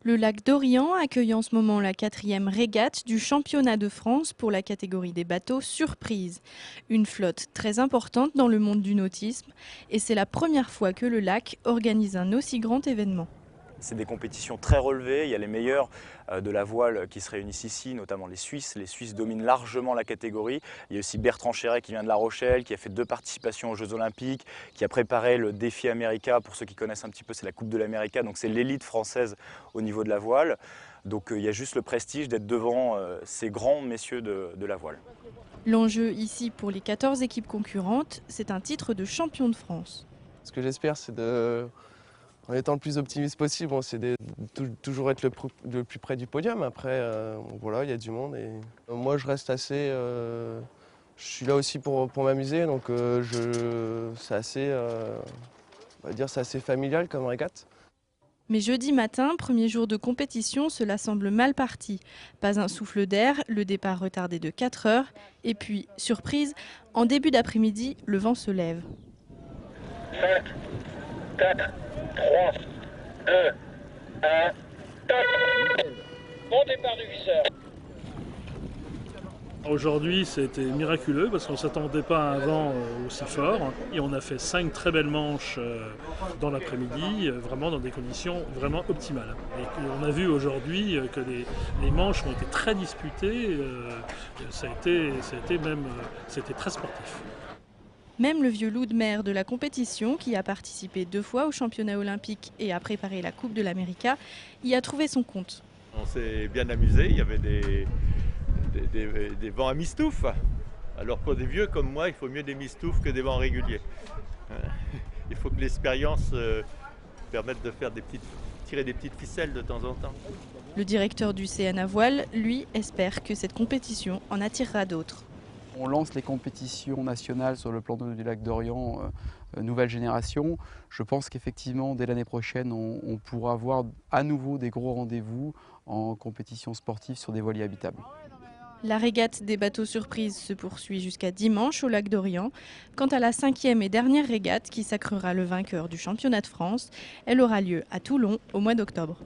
Le lac d'Orient accueille en ce moment la 4e régate du championnat de France pour la catégorie des bateaux surprise. Une flotte très importante dans le monde du nautisme et c'est la première fois que le lac organise un aussi grand événement. C'est des compétitions très relevées, il y a les meilleurs de la voile qui se réunissent ici, notamment les Suisses. Les Suisses dominent largement la catégorie. Il y a aussi Bertrand Chéret qui vient de La Rochelle, qui a fait 2 participations aux Jeux Olympiques, qui a préparé le défi America. Pour ceux qui connaissent un petit peu, c'est la Coupe de l'America, donc c'est l'élite française au niveau de la voile. Donc il y a juste le prestige d'être devant ces grands messieurs de la voile. L'enjeu ici pour les 14 équipes concurrentes, c'est un titre de champion de France. Ce que j'espère, c'est en étant le plus optimiste possible, c'est de toujours être le plus près du podium. Après, voilà, il y a du monde. Et moi, je reste assez... je suis là aussi pour m'amuser, donc c'est assez, on va dire, c'est assez familial comme régate. Mais jeudi matin, premier jour de compétition, cela semble mal parti. Pas un souffle d'air, le départ retardé de 4 heures. Et puis, surprise, en début d'après-midi, le vent se lève. 5, 4, 3, 2, 1, top! Bon départ du viseur. Aujourd'hui, c'était miraculeux parce qu'on ne s'attendait pas à un vent aussi fort et on a fait 5 très belles manches dans l'après-midi, vraiment dans des conditions vraiment optimales. Et on a vu aujourd'hui que les manches ont été très disputées, c'était très sportif. Même le vieux loup de mer de la compétition, qui a participé 2 fois au championnat olympique et a préparé la Coupe de l'America, y a trouvé son compte. On s'est bien amusé, il y avait des vents à mistouffe. Alors pour des vieux comme moi, il faut mieux des mistoufes que des vents réguliers. Il faut que l'expérience permette de tirer des petites ficelles de temps en temps. Le directeur du CNA Voile, lui, espère que cette compétition en attirera d'autres. On lance les compétitions nationales sur le plan du lac d'Orient, nouvelle génération. Je pense qu'effectivement, dès l'année prochaine, on pourra avoir à nouveau des gros rendez-vous en compétition sportive sur des voiliers habitables. La régate des bateaux surprises se poursuit jusqu'à dimanche au lac d'Orient. Quant à la 5e et dernière régate qui sacrera le vainqueur du championnat de France, elle aura lieu à Toulon au mois d'octobre.